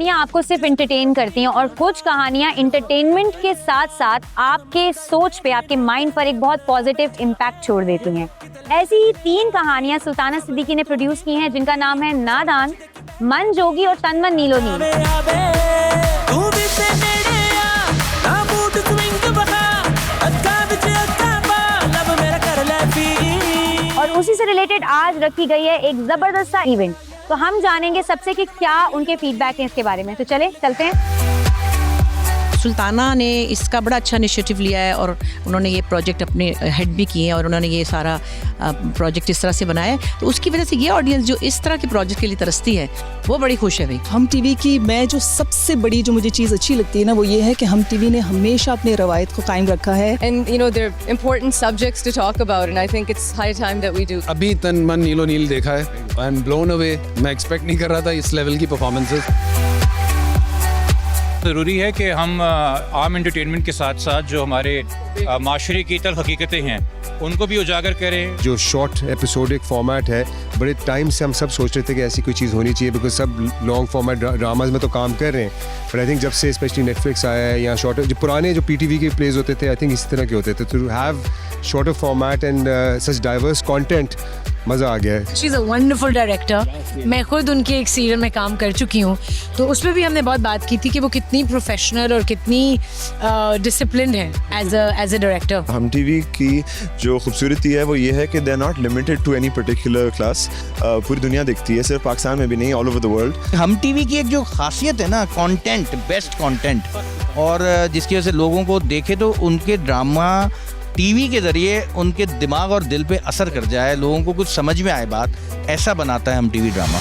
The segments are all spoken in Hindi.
कहानियाँ आपको सिर्फ एंटरटेन करती हैं और कुछ कहानियाँ एंटरटेनमेंट के साथ साथ आपके सोच पे, आपके माइंड पर एक बहुत पॉजिटिव इम्पैक्ट छोड़ देती हैं। ऐसी ही 3 कहानियाँ सुल्ताना सिद्दीकी ने प्रोड्यूस की हैं, जिनका नाम है नादान, मन जोगी और तन मन नीलो नील। और उसी से रिलेटेड आज रखी गई है एक जबरदस्त सा इवेंट। तो हम जानेंगे सबसे कि क्या उनके फीडबैक है इसके बारे में। तो चलते हैं। सुल्ताना ने इसका बड़ा अच्छा इनिशिएटिव लिया है और उन्होंने ये प्रोजेक्ट अपने हेड भी किए हैं और उन्होंने ये सारा प्रोजेक्ट इस तरह से बनाया है, तो उसकी वजह से ये ऑडियंस जो इस तरह के प्रोजेक्ट के लिए तरसती है वो बड़ी खुश है भाई। हम टीवी की मैं जो सबसे बड़ी जो मुझे चीज़ अच्छी लगती है ना, वो ये है कि हम टीवी ने हमेशा अपनी रवायत को कायम रखा है। And you know there are important subjects to talk about and I think it's high time that we do. अभी तन मन नीलो नील देखा है, आई एम ब्लोन अवे। मैं एक्सपेक्ट नहीं कर रहा था इस लेवल की परफॉर्मेंसेस। ज़रूरी है कि हम आम एंटरटेनमेंट के साथ साथ जो हमारे माशरे की तल हकीकतें हैं उनको भी उजागर करें। जो शॉर्ट एपिसोडिक फॉर्मेट है, बड़े टाइम से हम सब सोच रहे थे कि ऐसी कोई चीज़ होनी चाहिए, बिकॉज सब लॉन्ग फॉर्मेट ड्रामाज में तो काम कर रहे हैं, बट आई थिंक जब से स्पेशली नेटफ्लिक्स आया है या शॉर्ट, जो पुराने जो पीटीवी के प्लेज होते थे आई थिंक इसी तरह के होते थे, to have shorter format and such diverse content, मज़ा आ गया है। She is a wonderful director. मैं खुद उनके एक सीरियल में काम कर चुकी हूँ, तो उसमें भी हमने बहुत बात की थी कि वो कितनी प्रोफेशनल और कितनी डिसिप्लिन्ड है as a director. Hum TV की जो खूबसूरती है वो ये है कि they are not limited to any particular class. पूरी दुनिया देखती है, सिर्फ पाकिस्तान में भी नहीं, all over the world. Hum TV की एक जो खासियत है ना, कंटेंट, बेस्ट कंटेंट, और जिसकी वजह से लोगों को देखे तो उनके ड्रामा टीवी के ज़रिए उनके दिमाग और दिल पे असर कर जाए, लोगों को कुछ समझ में आए बात, ऐसा बनाता है हम टीवी ड्रामा।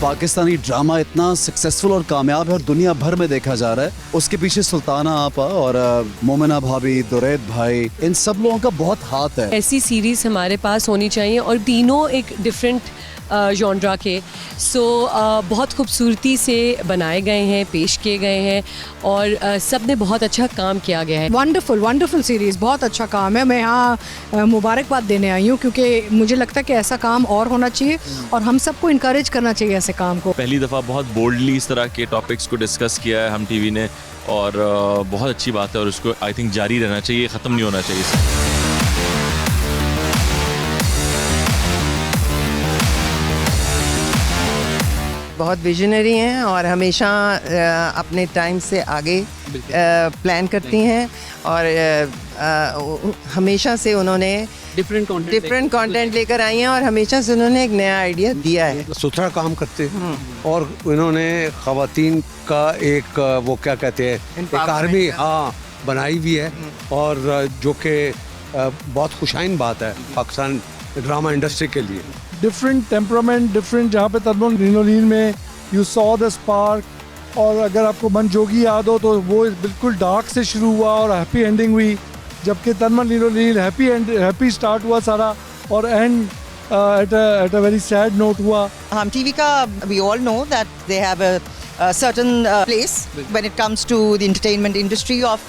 पाकिस्तानी ड्रामा इतना सक्सेसफुल और कामयाब है और दुनिया भर में देखा जा रहा है, उसके पीछे सुल्ताना आपा और मोमिना भाभी, दुरैद भाई, इन सब लोगों का बहुत हाथ है। ऐसी सीरीज हमारे पास होनी चाहिए और तीनों एक डिफरेंट जॉनरा के बहुत खूबसूरती से बनाए गए हैं, पेश किए गए हैं और सब ने बहुत अच्छा काम किया गया है। वंडरफुल सीरीज़, बहुत अच्छा काम है। मैं यहाँ मुबारकबाद देने आई हूँ क्योंकि मुझे लगता है कि ऐसा काम और होना चाहिए और हम सबको इनकरेज करना चाहिए ऐसे काम को। पहली दफ़ा बहुत बोल्डली इस तरह के टॉपिक्स को डिस्कस किया है हम टीवी ने और बहुत अच्छी बात है और उसको आई थिंक जारी रहना चाहिए, ख़त्म नहीं होना चाहिए। बहुत विजनरी हैं और हमेशा अपने टाइम से आगे प्लान करती हैं और हमेशा से उन्होंने डिफरेंट कंटेंट लेकर आई हैं और हमेशा से उन्होंने एक नया आइडिया दिया है। सुथरा काम करते हैं और उन्होंने ख़वातीन का एक वो क्या कहते हैं एक आर्मी बनाई भी है और जो कि बहुत खुशाइन बात है पाकिस्तान ड्रामा इंडस्ट्री के लिए। डिफरेंट टेम्परामेंट, डिफरेंट, जहाँ पे तन मन नीलो नील में यू सॉ द स्पार्क, और अगर आपको मन जोगी याद हो तो वो बिल्कुल डार्क से शुरू हुआ और हैप्पी एंडिंग हुई, जबकि तन मन नीलो नील हैप्पी स्टार्ट हुआ सारा और end at a very sad note हुआ। हम टीवी का we all know that they have a certain place when it comes to the entertainment industry of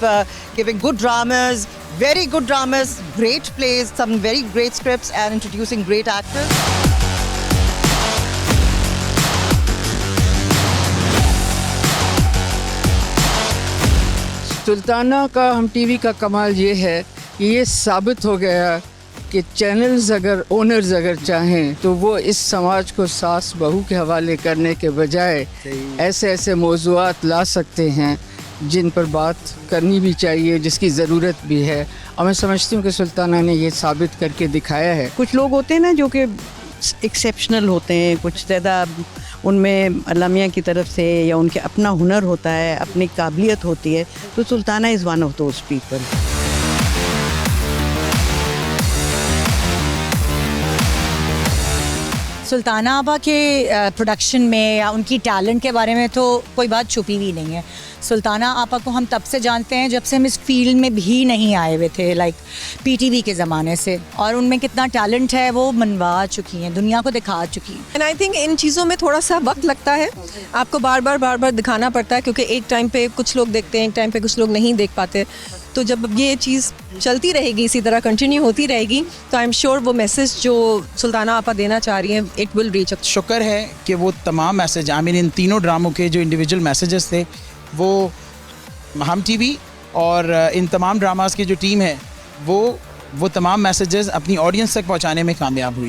giving good dramas, very good dramas, great plays, some very great scripts and introducing great actors. Sultana का हम टीवी का कमाल ये है कि ये साबित हो गया कि चैनल्स अगर ओनर्स अगर चाहें तो वो इस समाज को सास बहू के हवाले करने के बजाय ऐसे ऐसे मौज़ूआत ला सकते हैं जिन पर बात करनी भी चाहिए, जिसकी ज़रूरत भी है। और मैं समझती हूँ कि सुल्ताना ने ये साबित करके दिखाया है। कुछ लोग होते हैं ना जो कि एक्सेप्शनल होते हैं, कुछ ज़्यादा उनमें अल्लाह मियां की तरफ से या उनके अपना हुनर होता है, अपनी काबिलियत होती है, तो Sultana is one of those people. Sultana आबा के प्रोडक्शन में या उनकी टैलेंट के बारे में तो कोई बात छुपी हुई नहीं है। सुल्ताना आपा को हम तब से जानते हैं जब से हम इस फील्ड में भी नहीं आए हुए थे, लाइक पीटीवी के ज़माने से, और उनमें कितना टैलेंट है वो मनवा चुकी हैं, दुनिया को दिखा चुकी हैं। एंड आई थिंक इन चीज़ों में थोड़ा सा वक्त लगता है, आपको बार बार दिखाना पड़ता है क्योंकि एक टाइम पे कुछ लोग देखते हैं, एक टाइम पे कुछ लोग नहीं देख पाते। तो जब ये चीज़ चलती रहेगी, इसी तरह कंटिन्यू होती रहेगी, तो आई एम श्योर वो मैसेज जो सुल्ताना आपा देना चाह रही हैं इट विल रीच। शुक्र है कि वो तमाम मैसेज, आई मीन इन तीनों ड्रामों के जो इंडिविजुअल मैसेजेस थे वो हम टीवी और इन तमाम ड्रामास की जो टीम है वो तमाम मैसेजेस अपनी ऑडियंस तक पहुंचाने में कामयाब हुई।